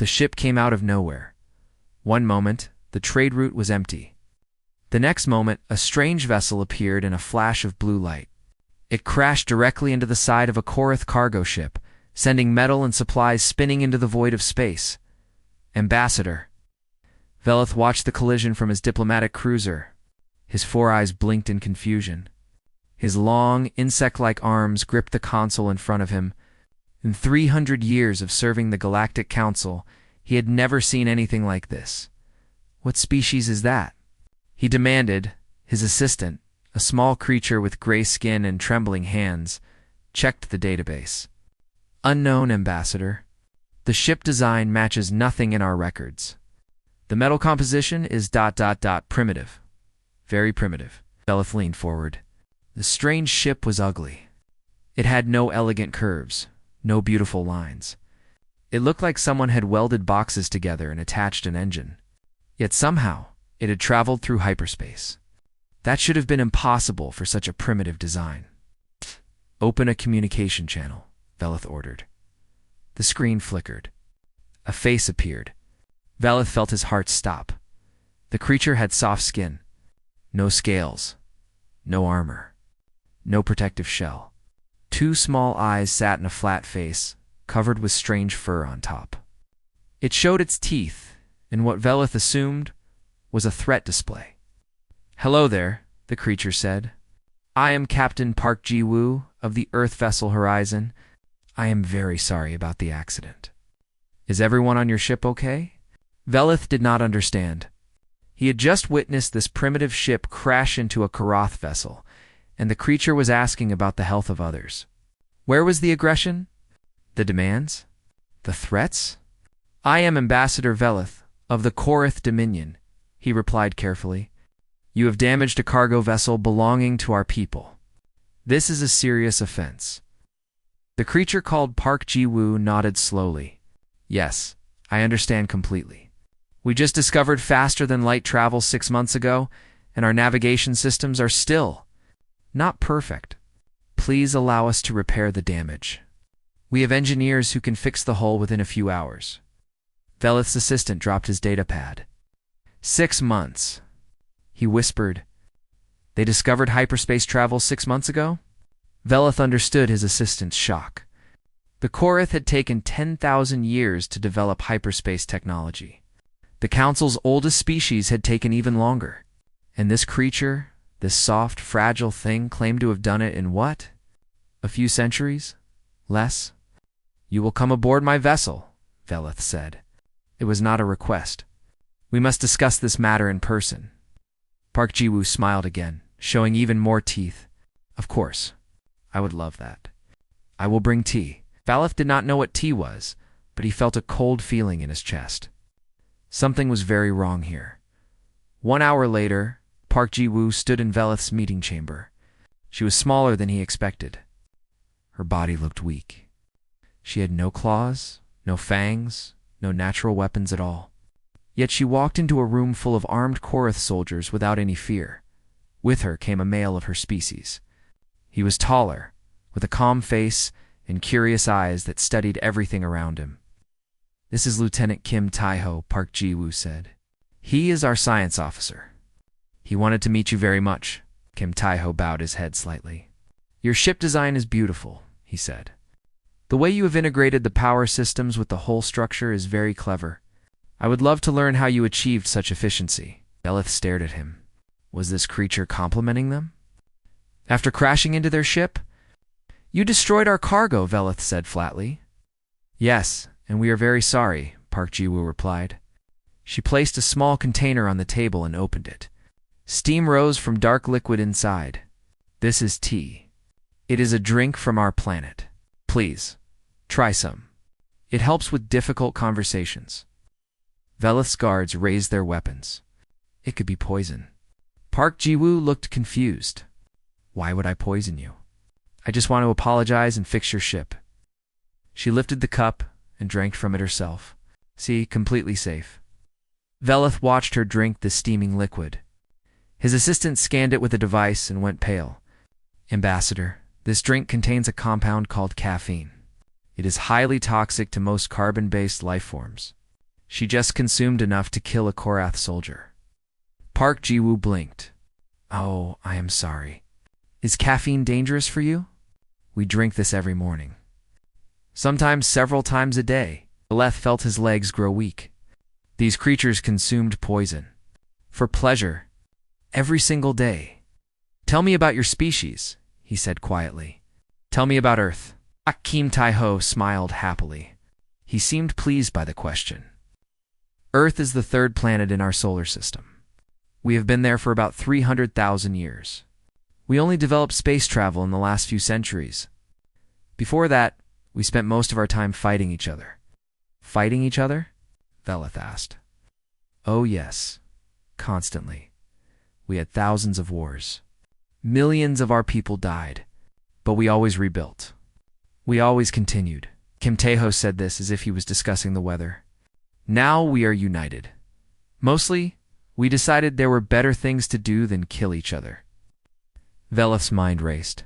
The ship came out of nowhere. One moment, the trade route was empty. The next moment, a strange vessel appeared in a flash of blue light. It crashed directly into the side of a Korath cargo ship, sending metal and supplies spinning into the void of space. Ambassador. Veleth watched the collision from his diplomatic cruiser. His four eyes blinked in confusion. His long, insect-like arms gripped the console in front of him. In 300 years of serving the Galactic Council, he had never seen anything like this. What species is that? He demanded. His assistant, a small creature with gray skin and trembling hands, checked the database. Unknown, Ambassador. The ship design matches nothing in our records. The metal composition is ... primitive. Very primitive. Veleth leaned forward. The strange ship was ugly. It had no elegant curves, no beautiful lines. It looked like someone had welded boxes together and attached an engine. Yet somehow, it had traveled through hyperspace. That should have been impossible for such a primitive design. Open a communication channel, Veleth ordered. The screen flickered. A face appeared. Veleth felt his heart stop. The creature had soft skin. No scales. No armor. No protective shell. Two small eyes sat in a flat face, covered with strange fur on top. It showed its teeth, and what Veleth assumed was a threat display. "Hello there," the creature said. "I am Captain Park Ji-woo of the Earth vessel Horizon. I am very sorry about the accident. Is everyone on your ship okay?" Veleth did not understand. He had just witnessed this primitive ship crash into a Korath vessel, and the creature was asking about the health of others. Where was the aggression? The demands? The threats? "I am Ambassador Veleth of the Korath Dominion," he replied carefully. "You have damaged a cargo vessel belonging to our people. This is a serious offense." The creature called Park Ji-woo nodded slowly. "Yes, I understand completely. We just discovered faster-than-light travel 6 months ago, and our navigation systems are still not perfect. Please allow us to repair the damage. We have engineers who can fix the hull within a few hours." Veleth's assistant dropped his datapad. 6 months. He whispered. "They discovered hyperspace travel 6 months ago?" Veleth understood his assistant's shock. The Korath had taken 10,000 years to develop hyperspace technology. The Council's oldest species had taken even longer. And this creature, this soft, fragile thing, claimed to have done it in what? A few centuries? Less? "You will come aboard my vessel," Veleth said. It was not a request. "We must discuss this matter in person." Park Ji-woo smiled again, showing even more teeth. "Of course. I would love that. I will bring tea." Veleth did not know what tea was, but he felt a cold feeling in his chest. Something was very wrong here. 1 hour later, Park Ji-woo stood in Veleth's meeting chamber. She was smaller than he expected. Her body looked weak. She had no claws, no fangs, no natural weapons at all. Yet she walked into a room full of armed Korath soldiers without any fear. With her came a male of her species. He was taller, with a calm face and curious eyes that studied everything around him. "This is Lieutenant Kim Tae-ho," Park Ji-woo said. "He is our science officer." "He wanted to meet you very much." Kim Tae-ho bowed his head slightly. "Your ship design is beautiful," he said. "The way you have integrated the power systems with the whole structure is very clever. I would love to learn how you achieved such efficiency." Veleth stared at him. Was this creature complimenting them? "After crashing into their ship?" "You destroyed our cargo," Veleth said flatly. "Yes, and we are very sorry," Park Ji-woo replied. She placed a small container on the table and opened it. Steam rose from dark liquid inside. "This is tea. It is a drink from our planet. Please, try some. It helps with difficult conversations." Veleth's guards raised their weapons. It could be poison. Park Ji-woo looked confused. "Why would I poison you? I just want to apologize and fix your ship." She lifted the cup and drank from it herself. "See, completely safe." Veleth watched her drink the steaming liquid. His assistant scanned it with a device and went pale. "Ambassador, this drink contains a compound called caffeine. It is highly toxic to most carbon-based life forms. She just consumed enough to kill a Korath soldier. Park Ji-woo blinked. Oh, I am sorry. Is caffeine dangerous for you? We drink this every morning. Sometimes several times a day. Veleth felt his legs grow weak. These creatures consumed poison. For pleasure. Every single day. Tell me about your species, he said quietly. Tell me about Earth. Kim Tai-ho smiled happily. He seemed pleased by the question. Earth is the third planet in our solar system. We have been there for about 300,000 years. We only developed space travel in the last few centuries. Before that, we spent most of our time fighting each other. Fighting each other? Veleth asked. Oh yes, constantly. We had thousands of wars. Millions of our people died, but we always rebuilt. We always continued. Kim Tae-ho said this as if he was discussing the weather. Now we are united. Mostly, we decided there were better things to do than kill each other. Veleth's mind raced.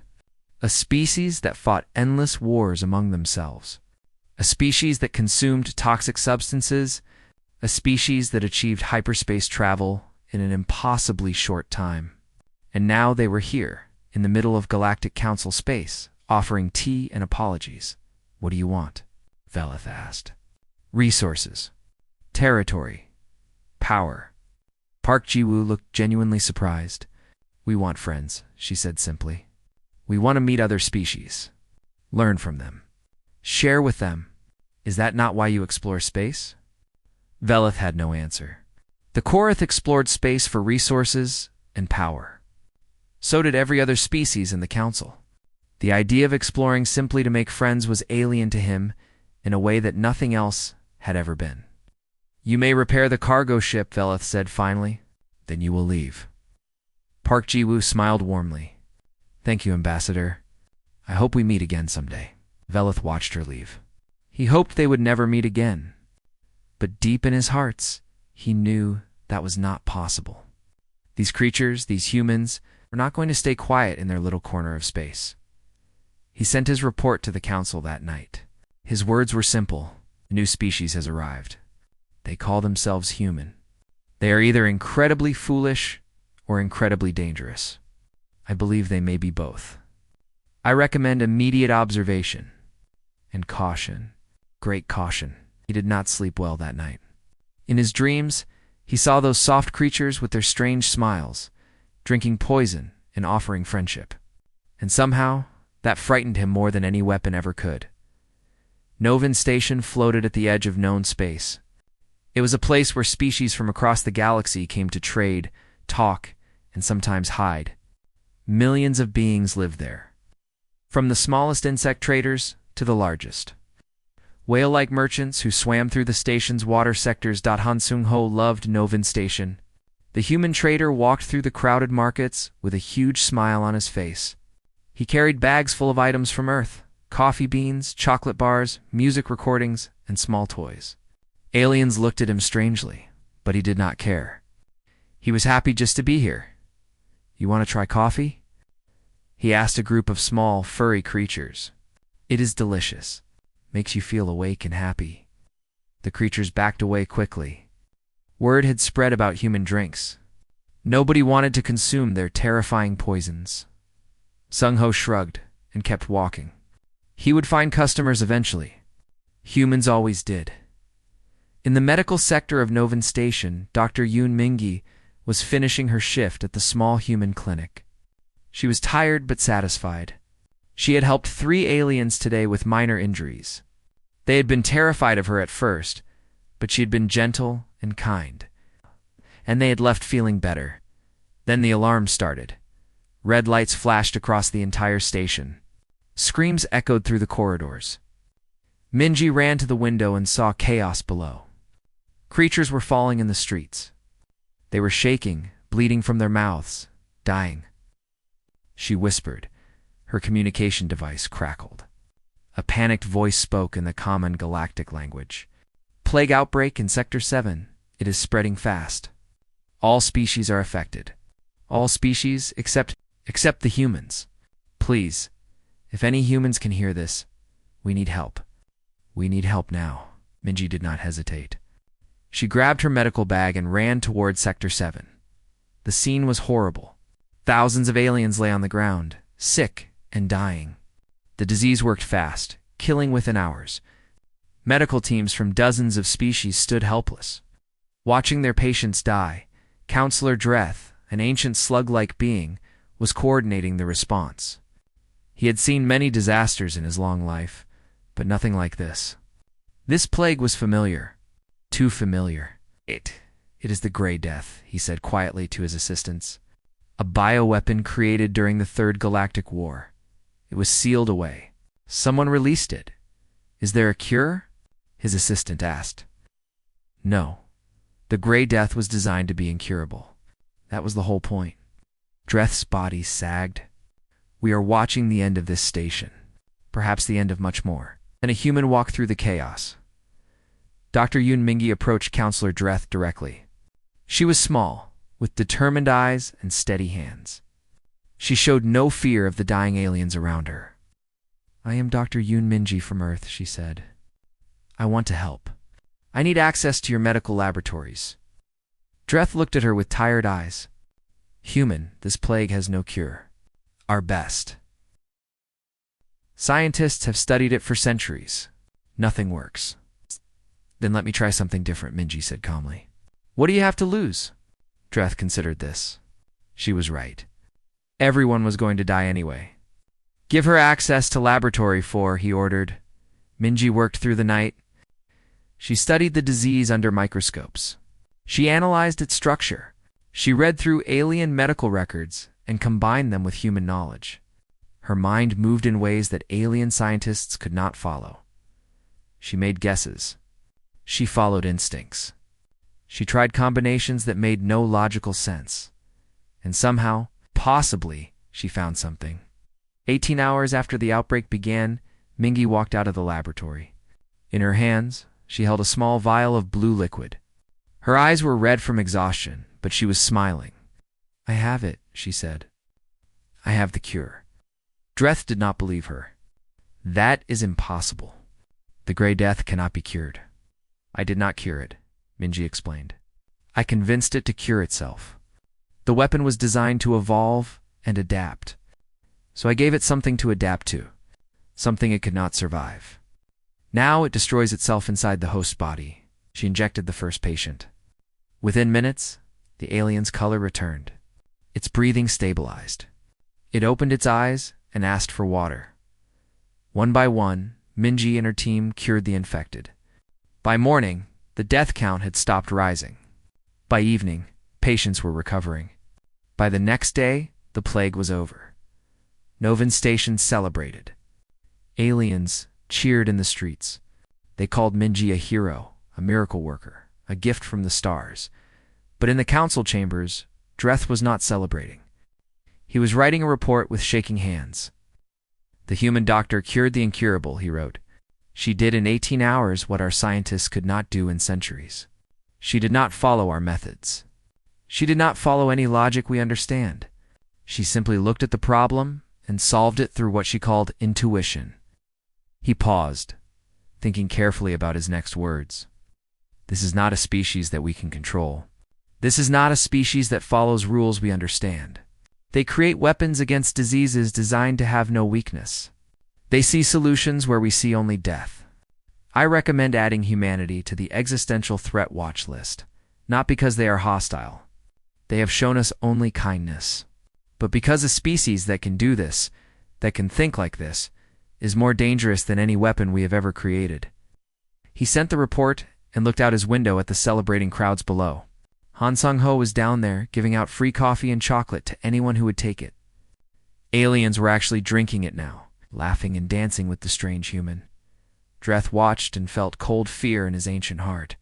A species that fought endless wars among themselves. A species that consumed toxic substances. A species that achieved hyperspace travel in an impossibly short time. And now they were here, in the middle of Galactic Council space, offering tea and apologies. What do you want? Veleth asked. Resources. Territory. Power. Park Ji-woo looked genuinely surprised. We want friends, she said simply. We want to meet other species. Learn from them. Share with them. Is that not why you explore space? Veleth had no answer. The Korath explored space for resources and power. So did every other species in the council. The idea of exploring simply to make friends was alien to him in a way that nothing else had ever been. You may repair the cargo ship, Veleth said finally. Then you will leave. Park Ji-woo smiled warmly. Thank you, Ambassador. I hope we meet again someday. Veleth watched her leave. He hoped they would never meet again. But deep in his heart, he knew that was not possible. These creatures, these humans, were not going to stay quiet in their little corner of space. He sent his report to the council that night. His words were simple. A new species has arrived. They call themselves human. They are either incredibly foolish or incredibly dangerous. I believe they may be both. I recommend immediate observation and caution. Great caution. He did not sleep well that night. In his dreams, he saw those soft creatures with their strange smiles, drinking poison and offering friendship. And somehow, that frightened him more than any weapon ever could. Novin Station floated at the edge of known space. It was a place where species from across the galaxy came to trade, talk, and sometimes hide. Millions of beings lived there. From the smallest insect traders to the largest. Whale-like merchants who swam through the station's water sectors. Han Sung-ho loved Novin Station. The human trader walked through the crowded markets with a huge smile on his face. He carried bags full of items from Earth, coffee beans, chocolate bars, music recordings, and small toys. Aliens looked at him strangely, but he did not care. He was happy just to be here. You want to try coffee? He asked a group of small, furry creatures. It is delicious. Makes you feel awake and happy. The creatures backed away quickly. Word had spread about human drinks. Nobody wanted to consume their terrifying poisons. Sung-ho shrugged and kept walking. He would find customers eventually. Humans always did. In the medical sector of Novin Station, Dr. Yoon Mingi was finishing her shift at the small human clinic. She was tired but satisfied. She had helped 3 aliens today with minor injuries. They had been terrified of her at first, but she had been gentle and kind. And they had left feeling better. Then the alarm started. Red lights flashed across the entire station. Screams echoed through the corridors. Minji ran to the window and saw chaos below. Creatures were falling in the streets. They were shaking, bleeding from their mouths, dying. She whispered. Her communication device crackled. A panicked voice spoke in the common galactic language. Plague outbreak in Sector 7. It is spreading fast. All species are affected. All species except the humans. Please, if any humans can hear this, we need help. We need help now. Minji did not hesitate. She grabbed her medical bag and ran toward Sector 7. The scene was horrible. Thousands of aliens lay on the ground, sick and dying. The disease worked fast, killing within hours. Medical teams from dozens of species stood helpless. Watching their patients die, Counselor Dreth, an ancient slug-like being, was coordinating the response. He had seen many disasters in his long life, but nothing like this. This plague was familiar. Too familiar. It is the Grey Death, he said quietly to his assistants. A bioweapon created during the Third Galactic War. It was sealed away. Someone released it. Is there a cure? His assistant asked. No. The Grey Death was designed to be incurable. That was the whole point. Dreth's body sagged. We are watching the end of this station. Perhaps the end of much more. Then a human walked through the chaos. Dr. Yun Mingi approached Counselor Dreth directly. She was small, with determined eyes and steady hands. She showed no fear of the dying aliens around her. I am Dr. Yun Mingi from Earth, she said. I want to help. I need access to your medical laboratories. Dreth looked at her with tired eyes. Human, this plague has no cure. Our best. Scientists have studied it for centuries. Nothing works. Then let me try something different, Minji said calmly. What do you have to lose? Dreth considered this. She was right. Everyone was going to die anyway. Give her access to Laboratory 4, he ordered. Minji worked through the night. She studied the disease under microscopes. She analyzed its structure. She read through alien medical records and combined them with human knowledge. Her mind moved in ways that alien scientists could not follow. She made guesses. She followed instincts. She tried combinations that made no logical sense. And somehow, possibly, she found something. 18 hours after the outbreak began, Mingi walked out of the laboratory. In her hands, she held a small vial of blue liquid. Her eyes were red from exhaustion, but she was smiling. I have it, she said. I have the cure. Dreth did not believe her. That is impossible. The Grey Death cannot be cured. I did not cure it, Minji explained. I convinced it to cure itself. The weapon was designed to evolve and adapt. So I gave it something to adapt to, something it could not survive. Now it destroys itself inside the host body. She injected the first patient. Within minutes, the alien's color returned. Its breathing stabilized. It opened its eyes and asked for water. One by one, Minji and her team cured the infected. By morning, the death count had stopped rising. By evening, patients were recovering. By the next day, the plague was over. Novan Station celebrated. Aliens cheered in the streets. They called Minji a hero, a miracle worker, a gift from the stars. But in the council chambers, Dreth was not celebrating. He was writing a report with shaking hands. The human doctor cured the incurable, he wrote. She did in 18 hours what our scientists could not do in centuries. She did not follow our methods. She did not follow any logic we understand. She simply looked at the problem and solved it through what she called intuition. He paused, thinking carefully about his next words. This is not a species that we can control. This is not a species that follows rules we understand. They create weapons against diseases designed to have no weakness. They see solutions where we see only death. I recommend adding humanity to the existential threat watch list, not because they are hostile. They have shown us only kindness. But because a species that can do this, that can think like this, is more dangerous than any weapon we have ever created. He sent the report and looked out his window at the celebrating crowds below. Han Sung-ho was down there giving out free coffee and chocolate to anyone who would take it. Aliens were actually drinking it now, laughing and dancing with the strange human. Dreth watched and felt cold fear in his ancient heart.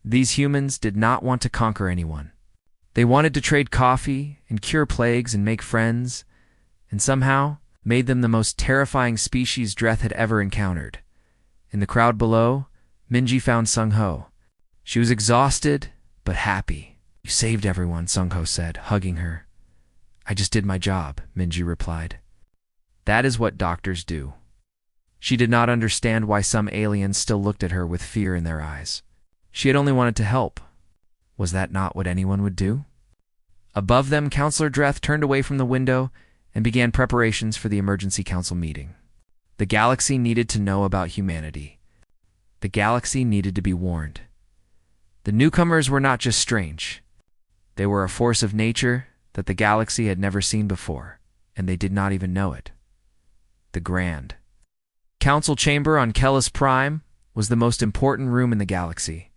These humans did not want to conquer anyone. They wanted to trade coffee and cure plagues and make friends, and somehow made them the most terrifying species Dreth had ever encountered. In the crowd below, Minji found Sung-ho. She was exhausted, but happy. You saved everyone, Sung-ho said, hugging her. I just did my job, Minji replied. That is what doctors do. She did not understand why some aliens still looked at her with fear in their eyes. She had only wanted to help. Was that not what anyone would do? Above them, Counselor Dreth turned away from the window and began preparations for the emergency council meeting. The galaxy needed to know about humanity. The galaxy needed to be warned. The newcomers were not just strange. They were a force of nature that the galaxy had never seen before, and they did not even know it. The Grand Council Chamber on Kellis Prime was the most important room in the galaxy.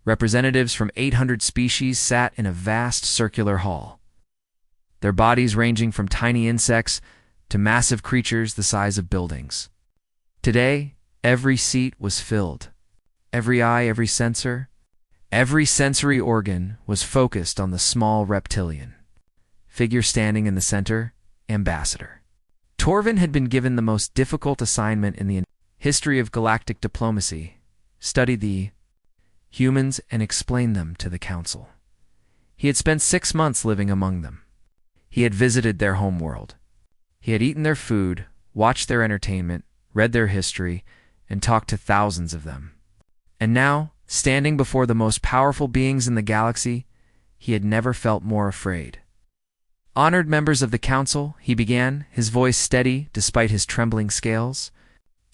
Representatives from 800 species sat in a vast circular hall, their bodies ranging from tiny insects to massive creatures the size of buildings. Today, every seat was filled. Every eye, every sensor, every sensory organ was focused on the small reptilian. Figure standing in the center, Ambassador. Torvin had been given the most difficult assignment in the history of galactic diplomacy: study the humans and explain them to the Council. He had spent 6 months living among them. He had visited their homeworld. He had eaten their food, watched their entertainment, read their history, and talked to thousands of them. And now, standing before the most powerful beings in the galaxy, he had never felt more afraid. Honored members of the Council, he began, his voice steady despite his trembling scales.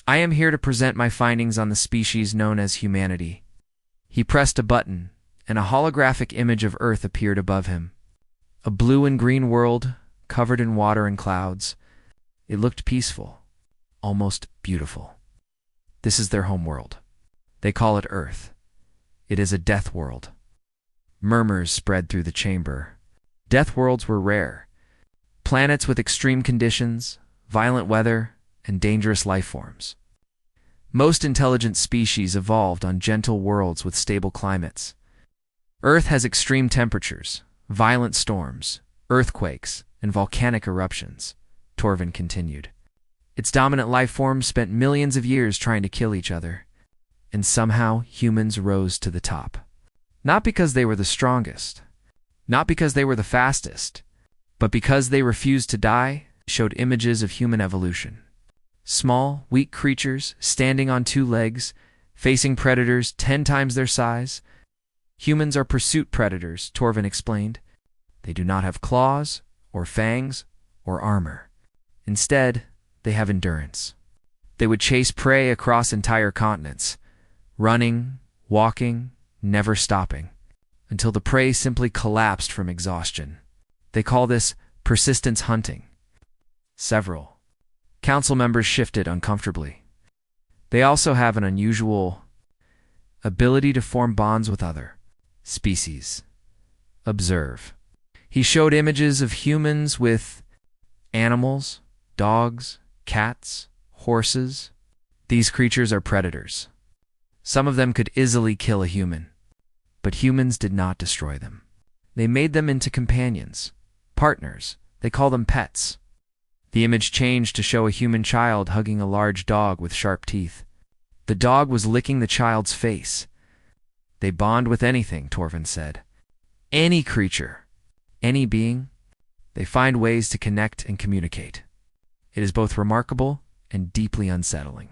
I am here to present my findings on the species known as humanity. He pressed a button, and a holographic image of Earth appeared above him. A blue and green world, covered in water and clouds. It looked peaceful, almost beautiful. This is their homeworld. They call it Earth. It is a death world. Murmurs spread through the chamber. Death worlds were rare. Planets with extreme conditions, violent weather, and dangerous life forms. Most intelligent species evolved on gentle worlds with stable climates. Earth has extreme temperatures, violent storms, earthquakes, and volcanic eruptions, Torvin continued. Its dominant life forms spent millions of years trying to kill each other, and somehow humans rose to the top. Not because they were the strongest, not because they were the fastest, but because they refused to die, showed images of human evolution. Small, weak creatures standing on 2 legs, facing predators 10 times their size. Humans are pursuit predators, Torvin explained. They do not have claws, or fangs, or armor. Instead, they have endurance. They would chase prey across entire continents, running, walking, never stopping, until the prey simply collapsed from exhaustion. They call this persistence hunting. Several Council members shifted uncomfortably. They also have an unusual ability to form bonds with other species. Observe. He showed images of humans with animals, dogs, cats, horses. These creatures are predators. Some of them could easily kill a human, but humans did not destroy them. They made them into companions, partners. They call them pets. The image changed to show a human child hugging a large dog with sharp teeth. The dog was licking the child's face. They bond with anything, Torvin said. Any creature, any being. They find ways to connect and communicate. It is both remarkable and deeply unsettling.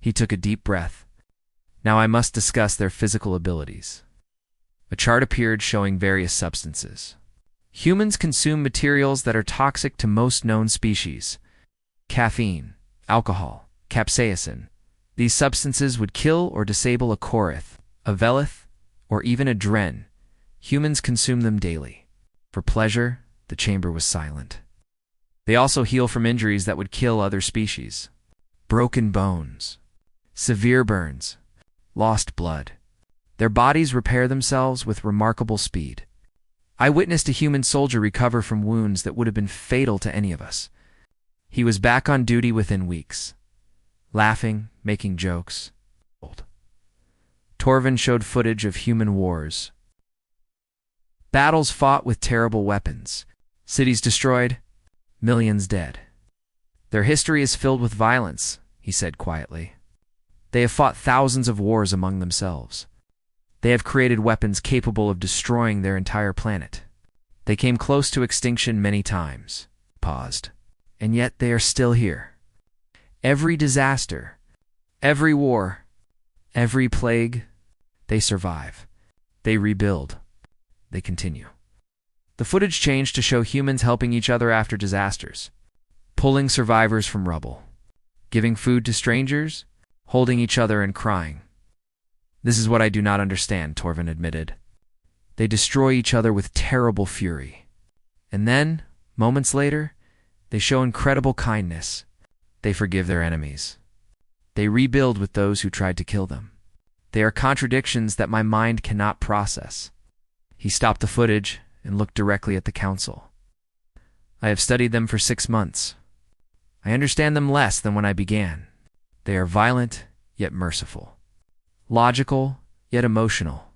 He took a deep breath. Now I must discuss their physical abilities. A chart appeared showing various substances. Humans consume materials that are toxic to most known species. Caffeine, alcohol, capsaicin. These substances would kill or disable a Korith, a Velith, or even a Dren. Humans consume them daily. For pleasure, the chamber was silent. They also heal from injuries that would kill other species. Broken bones, severe burns, lost blood. Their bodies repair themselves with remarkable speed. I witnessed a human soldier recover from wounds that would have been fatal to any of us. He was back on duty within weeks, laughing, making jokes. Torvin showed footage of human wars. Battles fought with terrible weapons. Cities destroyed, millions dead. Their history is filled with violence, he said quietly. They have fought thousands of wars among themselves. They have created weapons capable of destroying their entire planet. They came close to extinction many times. Paused. And yet they are still here. Every disaster, every war, every plague, They survive. They rebuild. They continue. The footage changed to show humans helping each other after disasters, pulling survivors from rubble, giving food to strangers, holding each other and crying. This is what I do not understand, Torvin admitted. They destroy each other with terrible fury. And then, moments later, they show incredible kindness. They forgive their enemies. They rebuild with those who tried to kill them. They are contradictions that my mind cannot process. He stopped the footage and looked directly at the council. I have studied them for 6 months. I understand them less than when I began. They are violent, yet merciful. Logical, yet emotional.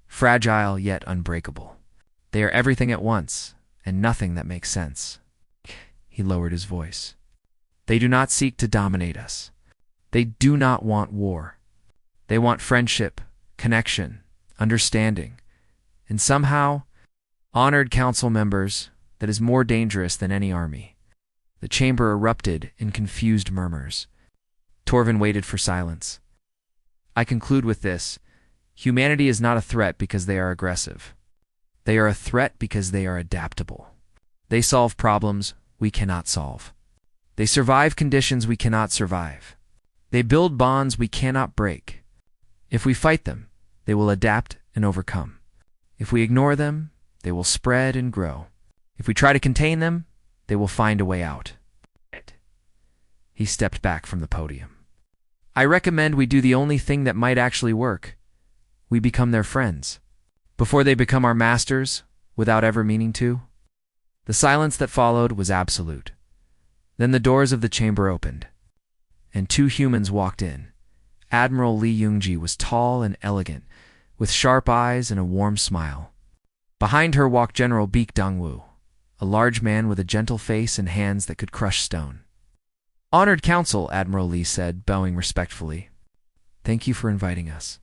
Fragile, yet unbreakable. They are everything at once, and nothing that makes sense. He lowered his voice. They do not seek to dominate us. They do not want war. They want friendship, connection, understanding, and somehow, honored council members, that is more dangerous than any army. The chamber erupted in confused murmurs. Torvin waited for silence. I conclude with this. Humanity is not a threat because they are aggressive. They are a threat because they are adaptable. They solve problems we cannot solve. They survive conditions we cannot survive. They build bonds we cannot break. If we fight them, they will adapt and overcome. If we ignore them, they will spread and grow. If we try to contain them, they will find a way out. He stepped back from the podium. I recommend we do the only thing that might actually work. We become their friends, before they become our masters, without ever meaning to. The silence that followed was absolute. Then the doors of the chamber opened, and 2 humans walked in. Admiral Li Yungji was tall and elegant, with sharp eyes and a warm smile. Behind her walked General Baek Dongwu, a large man with a gentle face and hands that could crush stone. Honored Council, Admiral Li said, bowing respectfully. Thank you for inviting us.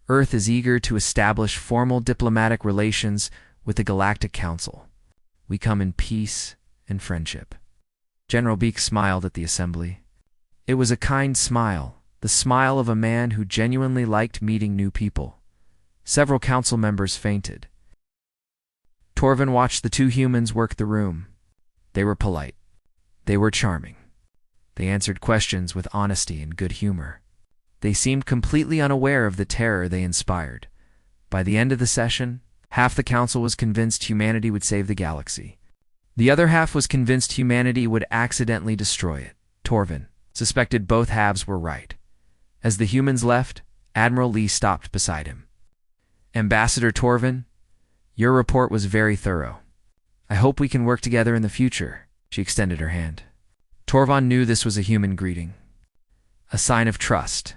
Earth is eager to establish formal diplomatic relations with the Galactic Council. We come in peace and friendship. General Baek smiled at the assembly. It was a kind smile, the smile of a man who genuinely liked meeting new people. Several council members fainted. Torvin watched the 2 humans work the room. They were polite. They were charming. They answered questions with honesty and good humor. They seemed completely unaware of the terror they inspired. By the end of the session, half the council was convinced humanity would save the galaxy. The other half was convinced humanity would accidentally destroy it. Torvin suspected both halves were right. As the humans left, Admiral Li stopped beside him. Ambassador Torvin, your report was very thorough. I hope we can work together in the future. She extended her hand. Torvin knew this was a human greeting, a sign of trust.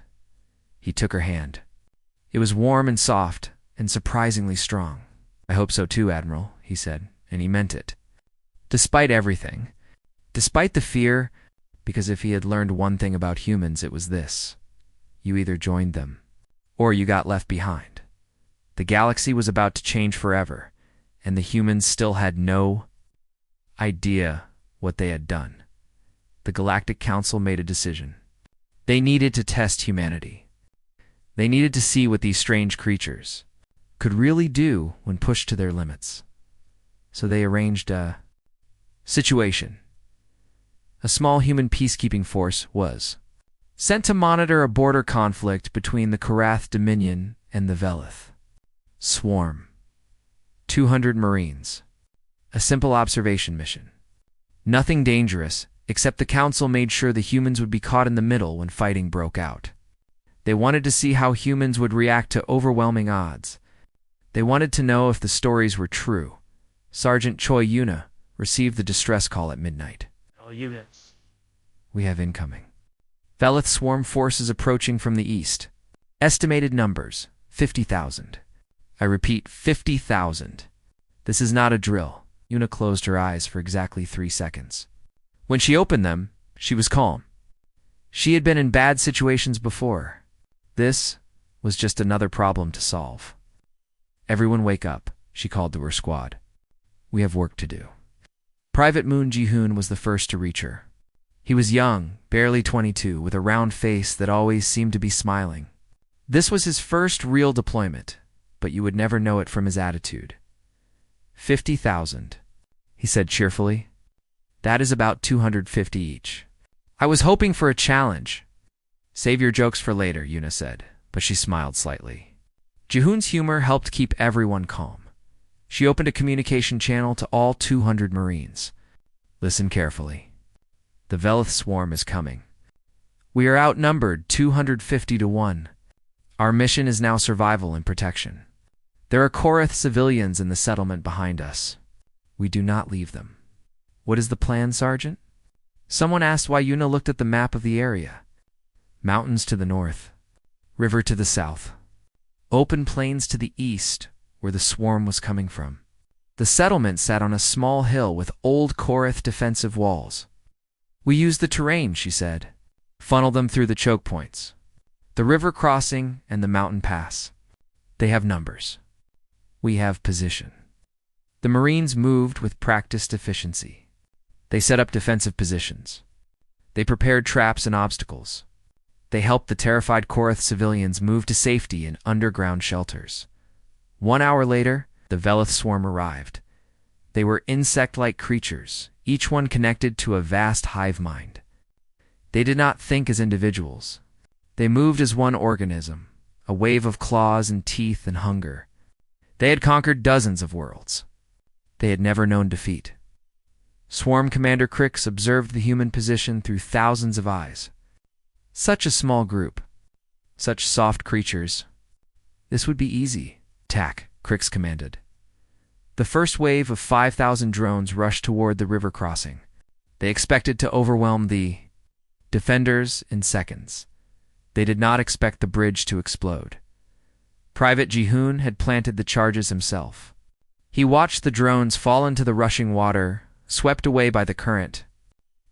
He took her hand. It was warm and soft and surprisingly strong. I hope so too, Admiral, he said, and he meant it. Despite everything, despite the fear, because if he had learned one thing about humans, it was this. You either joined them, or you got left behind. The galaxy was about to change forever, and the humans still had no idea what they had done. The Galactic Council made a decision. They needed to test humanity. They needed to see what these strange creatures could really do when pushed to their limits. So they arranged a situation. A small human peacekeeping force was sent to monitor a border conflict between the Karath Dominion and the Velith. Swarm. 200 Marines. A simple observation mission. Nothing dangerous, except the Council made sure the humans would be caught in the middle when fighting broke out. They wanted to see how humans would react to overwhelming odds. They wanted to know if the stories were true. Sergeant Choi Yuna received the distress call at midnight. All units. We have incoming. Velith swarm forces approaching from the east. Estimated numbers, 50,000. I repeat, 50,000. This is not a drill. Yuna closed her eyes for exactly 3 seconds. When she opened them, she was calm. She had been in bad situations before. This was just another problem to solve. Everyone wake up, she called to her squad. We have work to do. Private Moon Ji-hoon was the first to reach her. He was young, barely 22, with a round face that always seemed to be smiling. This was his first real deployment, but you would never know it from his attitude. 50,000, he said cheerfully. That is about 250 each. I was hoping for a challenge. Save your jokes for later, Yuna said, but she smiled slightly. Jihoon's humor helped keep everyone calm. She opened a communication channel to all 200 Marines. Listen carefully. The Velith swarm is coming. We are outnumbered 250 to 1. Our mission is now survival and protection. There are Korath civilians in the settlement behind us. We do not leave them. What is the plan, Sergeant? Someone asked why Yuna looked at the map of the area. Mountains to the north. River to the south. Open plains to the east, where the swarm was coming from. The settlement sat on a small hill with old Korath defensive walls. We use the terrain, she said. Funnel them through the choke points. The river crossing and the mountain pass. They have numbers. We have position. The Marines moved with practiced efficiency. They set up defensive positions. They prepared traps and obstacles. They helped the terrified Korath civilians move to safety in underground shelters. 1 hour later, the Velith swarm arrived. They were insect-like creatures, each one connected to a vast hive mind. They did not think as individuals. They moved as one organism, a wave of claws and teeth and hunger. They had conquered dozens of worlds. They had never known defeat. Swarm Commander Crix observed the human position through thousands of eyes. Such a small group. Such soft creatures. This would be easy. Attack, Crix commanded. The first wave of 5,000 drones rushed toward the river crossing. They expected to overwhelm the defenders in seconds. They did not expect the bridge to explode. Private Jihoon had planted the charges himself. He watched the drones fall into the rushing water, swept away by the current.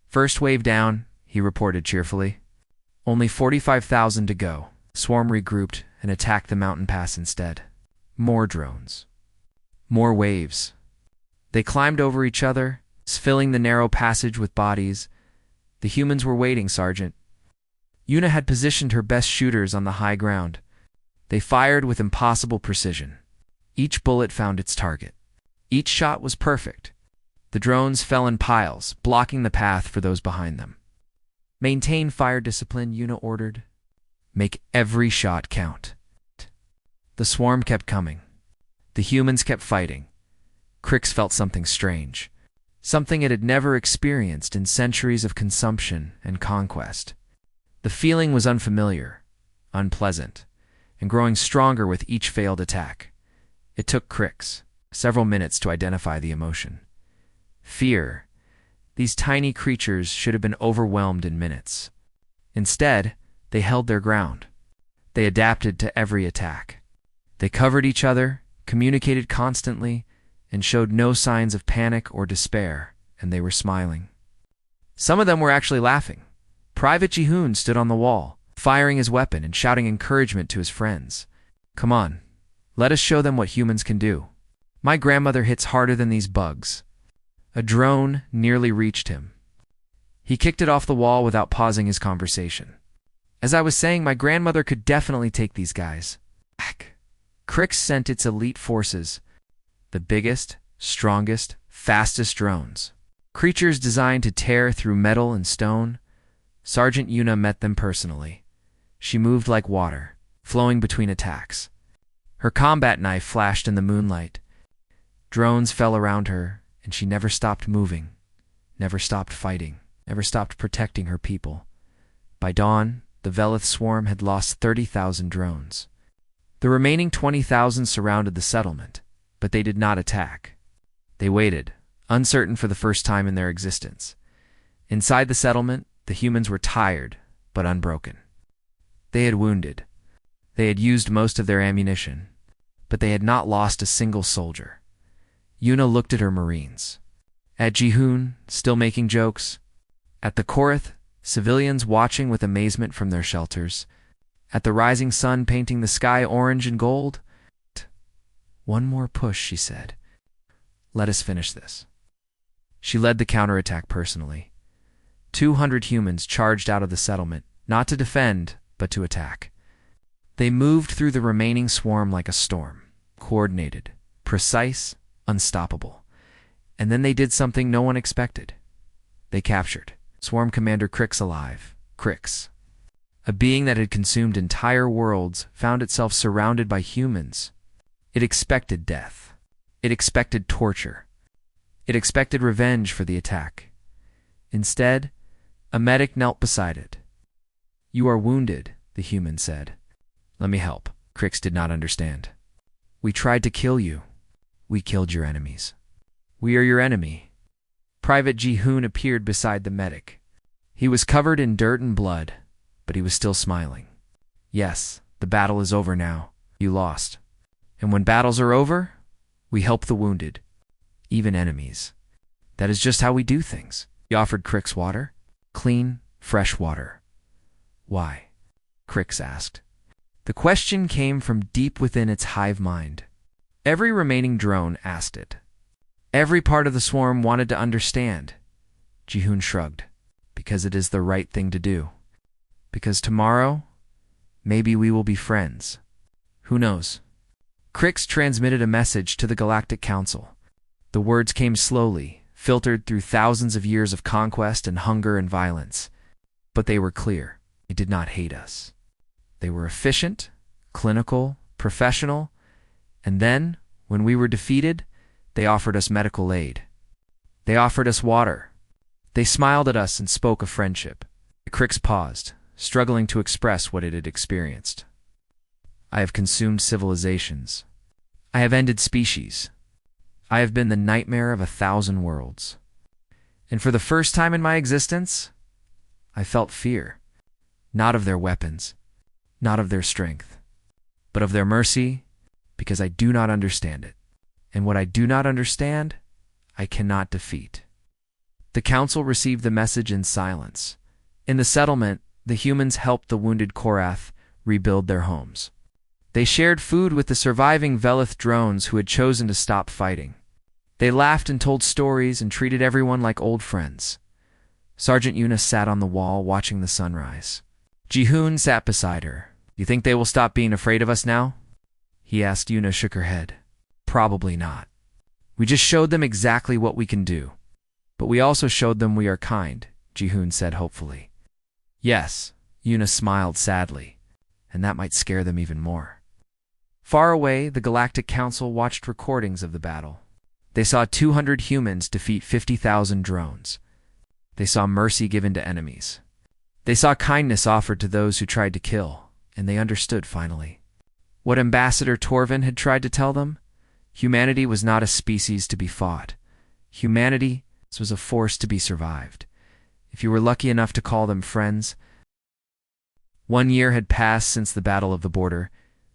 First wave down, he reported cheerfully. Only 45,000 to go. Swarm regrouped and attacked the mountain pass instead. More drones. More waves. They climbed over each other, filling the narrow passage with bodies. The humans were waiting, Sergeant. Yuna had positioned her best shooters on the high ground. They fired with impossible precision. Each bullet found its target. Each shot was perfect. The drones fell in piles, blocking the path for those behind them. Maintain fire discipline, Yuna ordered. Make every shot count. The swarm kept coming. The humans kept fighting. Crix felt something strange. Something it had never experienced in centuries of consumption and conquest. The feeling was unfamiliar, unpleasant, and growing stronger with each failed attack. It took Crix several minutes to identify the emotion. Fear. These tiny creatures should have been overwhelmed in minutes. Instead, they held their ground. They adapted to every attack. They covered each other, communicated constantly, and showed no signs of panic or despair, and they were smiling. Some of them were actually laughing. Private Jihoon stood on the wall, firing his weapon and shouting encouragement to his friends. Come on, let us show them what humans can do. My grandmother hits harder than these bugs. A drone nearly reached him. He kicked it off the wall without pausing his conversation. As I was saying, my grandmother could definitely take these guys. Crix sent its elite forces, the biggest, strongest, fastest drones. Creatures designed to tear through metal and stone. Sergeant Yuna met them personally. She moved like water, flowing between attacks. Her combat knife flashed in the moonlight. Drones fell around her, and she never stopped moving, never stopped fighting, never stopped protecting her people. By dawn, the Velith swarm had lost 30,000 drones. The remaining 20,000 surrounded the settlement, but they did not attack. They waited, uncertain for the first time in their existence. Inside the settlement, the humans were tired, but unbroken. They had wounded. They had used most of their ammunition, but they had not lost a single soldier. Yuna looked at her Marines. At Jihoon, still making jokes. At the Korath, civilians watching with amazement from their shelters. At the rising sun painting the sky orange and gold. One more push, she said. Let us finish this. She led the counterattack personally. 200 humans charged out of the settlement, not to defend, but to attack. They moved through the remaining swarm like a storm, coordinated, precise, unstoppable. And then they did something no one expected. They captured Swarm Commander Crix alive. Crix, a being that had consumed entire worlds, found itself surrounded by humans. It expected death. It expected torture. It expected revenge for the attack. Instead, a medic knelt beside it. "You are wounded," the human said. "Let me help." Crix did not understand. "We tried to kill you. We killed your enemies. We are your enemy." Private Ji-hoon appeared beside the medic. He was covered in dirt and blood, but he was still smiling. "Yes, the battle is over now. You lost. And when battles are over, we help the wounded, even enemies. That is just how we do things." He offered Crix water. Clean, fresh water. "Why?" Crix asked. The question came from deep within its hive mind. Every remaining drone asked it. Every part of the swarm wanted to understand. Ji-hoon shrugged. "Because it is the right thing to do. Because tomorrow, maybe we will be friends. Who knows?" Crix transmitted a message to the Galactic Council. The words came slowly, filtered through thousands of years of conquest and hunger and violence. But they were clear. They did not hate us. They were efficient, clinical, professional, and then, when we were defeated, they offered us medical aid. They offered us water. They smiled at us and spoke of friendship. Crix paused, struggling to express what it had experienced. "I have consumed civilizations. I have ended species. I have been the nightmare of 1,000 worlds. And for the first time in my existence, I felt fear. Not of their weapons, not of their strength, but of their mercy, because I do not understand it. And what I do not understand, I cannot defeat." The council received the message in silence. In the settlement, the humans helped the wounded Korath rebuild their homes. They shared food with the surviving Velith drones who had chosen to stop fighting. They laughed and told stories and treated everyone like old friends. Sergeant Yuna sat on the wall watching the sunrise. Ji-hoon sat beside her. "You think they will stop being afraid of us now?" he asked. Yuna shook her head. "Probably not. We just showed them exactly what we can do. But we also showed them we are kind," Ji-hoon said hopefully. "Yes," Yuna smiled sadly, "and that might scare them even more." Far away, the Galactic Council watched recordings of the battle. They saw 200 humans defeat 50,000 drones. They saw mercy given to enemies. They saw kindness offered to those who tried to kill, and they understood finally. What Ambassador Torvin had tried to tell them? Humanity was not a species to be fought. Humanity was a force to be survived. If you were lucky enough to call them friends. 1 year had passed since the Battle of the Border.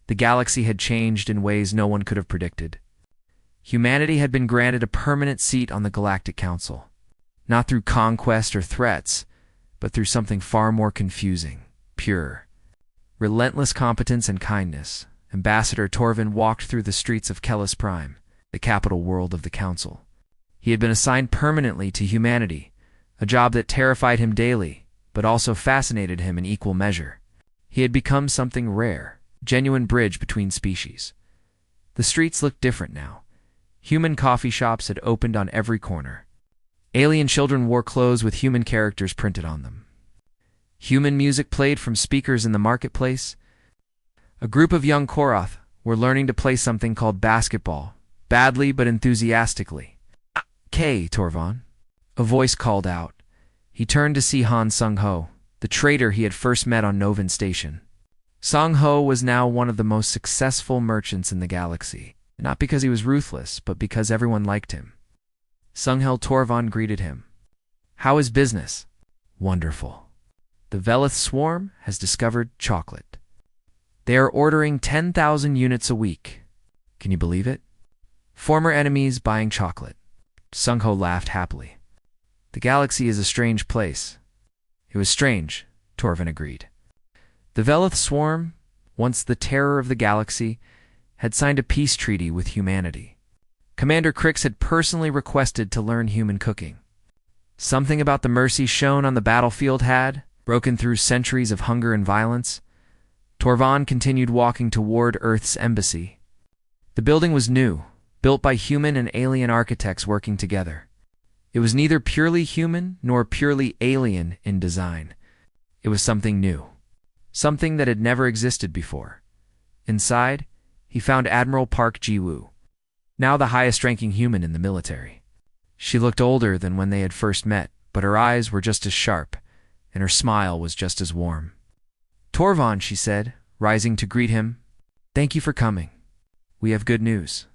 The galaxy had changed in ways no one could have predicted. Humanity had been granted a permanent seat on the Galactic Council, not through conquest or threats, but through something far more confusing, pure. Relentless competence and kindness. Ambassador Torvin walked through the streets of Kellis Prime, the capital world of the Council. He had been assigned permanently to humanity, a job that terrified him daily, but also fascinated him in equal measure. He had become something rare, genuine bridge between species. The streets looked different now. Human coffee shops had opened on every corner. Alien children wore clothes with human characters printed on them. Human music played from speakers in the marketplace. A group of young Korath were learning to play something called basketball, badly but enthusiastically. "K, Torvon," a voice called out. He turned to see Han Sung-ho, the traitor he had first met on Novin Station. Sung-ho was now one of the most successful merchants in the galaxy, not because he was ruthless, but because everyone liked him. Sung-ho Torvon greeted him. "How is business?" "Wonderful. The Velith swarm has discovered chocolate. They are ordering 10,000 units a week. Can you believe it? Former enemies buying chocolate." Sung-ho laughed happily. "The galaxy is a strange place." "It was strange," Torvin agreed. The Velith swarm, once the terror of the galaxy, had signed a peace treaty with humanity. Commander Crix had personally requested to learn human cooking. Something about the mercy shown on the battlefield had, broken through centuries of hunger and violence, Torvan continued walking toward Earth's embassy. The building was new, built by human and alien architects working together. It was neither purely human nor purely alien in design. It was something new, something that had never existed before. Inside, he found Admiral Park Ji-woo, now the highest-ranking human in the military. She looked older than when they had first met, but her eyes were just as sharp, and her smile was just as warm. "Torvan," she said, rising to greet him. "Thank you for coming. We have good news."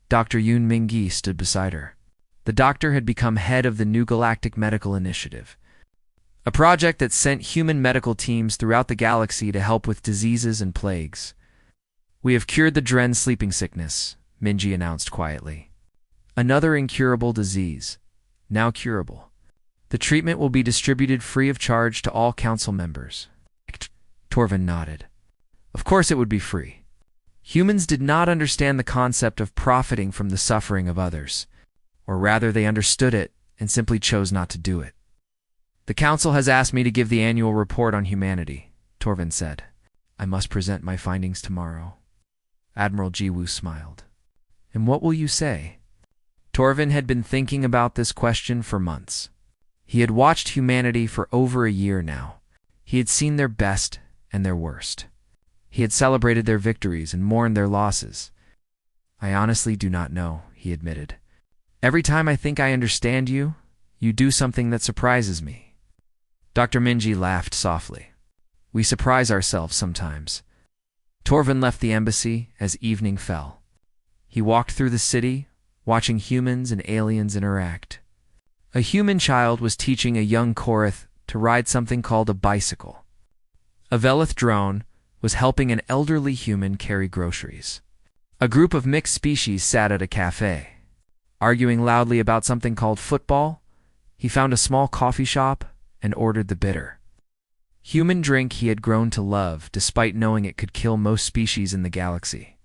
Dr. Yoon Ming-gi stood beside her. The doctor had become head of the new Galactic Medical Initiative, a project that sent human medical teams throughout the galaxy to help with diseases and plagues. "We have cured the Dren sleeping sickness," Minji announced quietly. "Another incurable disease, now curable. The treatment will be distributed free of charge to all council members." Torvan nodded. Of course it would be free. Humans did not understand the concept of profiting from the suffering of others, or rather they understood it and simply chose not to do it. "The council has asked me to give the annual report on humanity," Torvan said. "I must present my findings tomorrow." Admiral Ji-woo smiled. "And what will you say?" Torvan had been thinking about this question for months. He had watched humanity for over a year now. He had seen their best and their worst. He had celebrated their victories and mourned their losses. "I honestly do not know," he admitted. "Every time I think I understand you, you do something that surprises me." Dr. Minji laughed softly. "We surprise ourselves sometimes." Torvan left the embassy as evening fell. He walked through the city, watching humans and aliens interact. A human child was teaching a young Korath to ride something called a bicycle. A Velith drone was helping an elderly human carry groceries. A group of mixed species sat at a cafe. Arguing loudly about something called football, he found a small coffee shop and ordered the bitter human drink he had grown to love, despite knowing it could kill most species in the galaxy.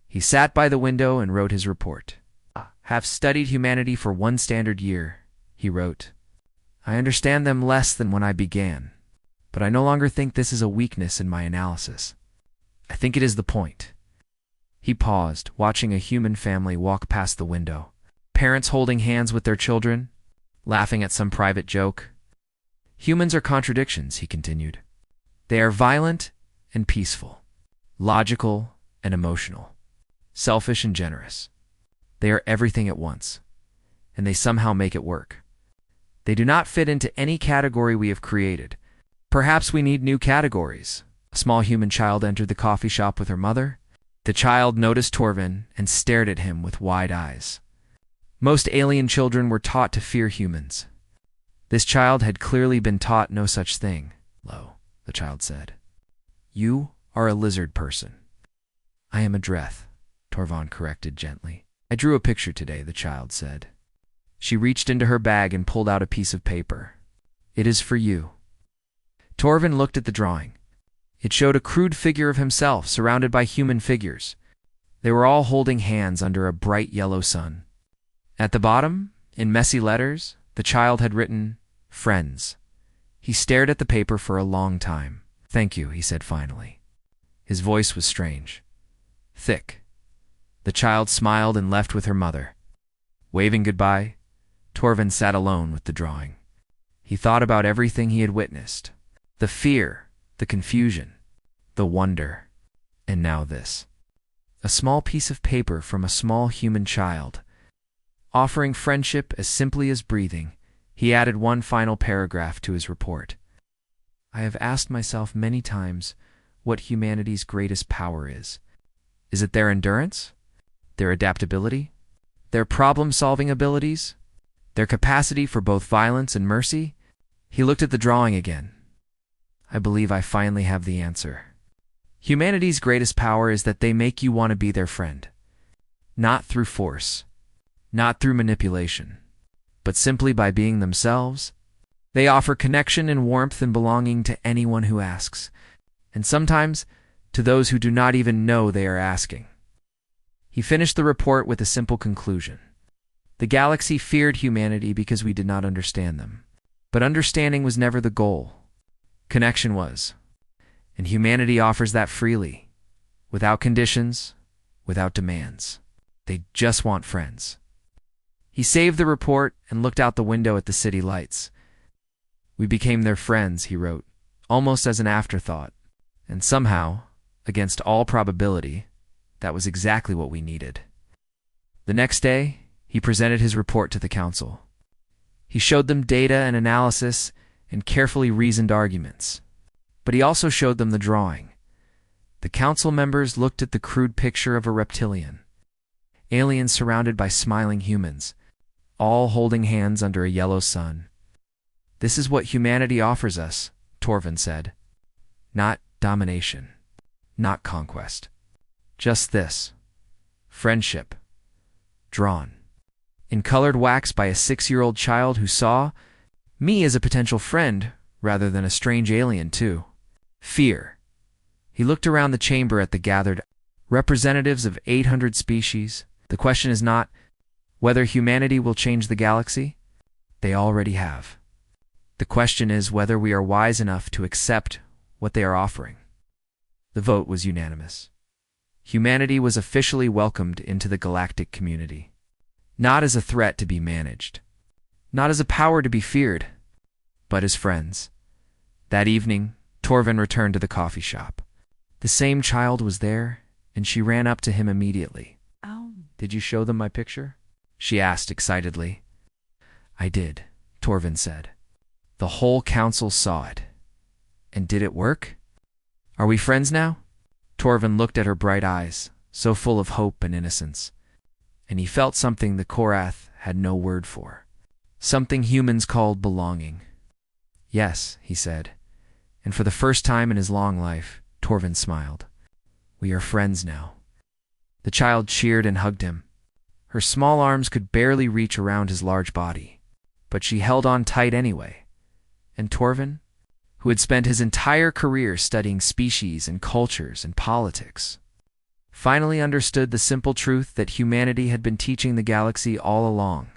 He sat by the window and wrote his report. "Have studied humanity for 1 standard year," he wrote. "I understand them less than when I began, but I no longer think this is a weakness in my analysis. I think it is the point." He paused, watching a human family walk past the window. Parents holding hands with their children, laughing at some private joke. "Humans are contradictions," he continued. "They are violent and peaceful, logical and emotional, selfish and generous. They are everything at once, and they somehow make it work. They do not fit into any category we have created. Perhaps we need new categories." A small human child entered the coffee shop with her mother. The child noticed Torvan and stared at him with wide eyes. Most alien children were taught to fear humans. This child had clearly been taught no such thing. "Lo," the child said. "You are a lizard person." "I am a Dreth," Torvan corrected gently. "I drew a picture today," the child said. She reached into her bag and pulled out a piece of paper. "It is for you." Torvan looked at the drawing. It showed a crude figure of himself surrounded by human figures. They were all holding hands under a bright yellow sun. At the bottom, in messy letters, the child had written, "Friends." He stared at the paper for a long time. "Thank you," he said finally. His voice was strange, thick. The child smiled and left with her mother. Waving goodbye, Torvan sat alone with the drawing. He thought about everything he had witnessed. The fear, the confusion, the wonder, and now this. A small piece of paper from a small human child. Offering friendship as simply as breathing, he added one final paragraph to his report. "I have asked myself many times what humanity's greatest power is. Is it their endurance? Their adaptability? Their problem-solving abilities? Their capacity for both violence and mercy?" He looked at the drawing again. "I believe I finally have the answer. Humanity's greatest power is that they make you want to be their friend. Not through force, not through manipulation, but simply by being themselves. They offer connection and warmth and belonging to anyone who asks, and sometimes to those who do not even know they are asking." He finished the report with a simple conclusion. The galaxy feared humanity because we did not understand them. But understanding was never the goal. Connection was. And humanity offers that freely, without conditions, without demands. They just want friends. He saved the report and looked out the window at the city lights. We became their friends, he wrote, almost as an afterthought. And somehow, against all probability, that was exactly what we needed. The next day, he presented his report to the council. He showed them data and analysis and carefully reasoned arguments. But he also showed them the drawing. The council members looked at the crude picture of a reptilian. Aliens surrounded by smiling humans, all holding hands under a yellow sun. This is what humanity offers us, Torvin said. Not domination, not conquest. Just this. Friendship. Drawn. In colored wax by a 6-year-old child who saw me as a potential friend rather than a strange alien, too. Fear. He looked around the chamber at the gathered representatives of 800 species. The question is not whether humanity will change the galaxy. They already have. The question is whether we are wise enough to accept what they are offering. The vote was unanimous. Humanity was officially welcomed into the galactic community. Not as a threat to be managed. Not as a power to be feared, but as friends. That evening, Torvin returned to the coffee shop. The same child was there, and she ran up to him immediately. Oh. Did you show them my picture? She asked excitedly. I did, Torvin said. The whole council saw it. And did it work? Are we friends now? Torvin looked at her bright eyes, so full of hope and innocence. And he felt something the Korath had no word for. Something humans called belonging. Yes, he said. And for the first time in his long life, Torvin smiled. We are friends now. The child cheered and hugged him. Her small arms could barely reach around his large body, but she held on tight anyway. And Torvin, who had spent his entire career studying species and cultures and politics, finally understood the simple truth that humanity had been teaching the galaxy all along.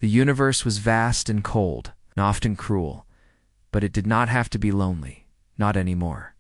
The universe was vast and cold, and often cruel, but it did not have to be lonely, not anymore.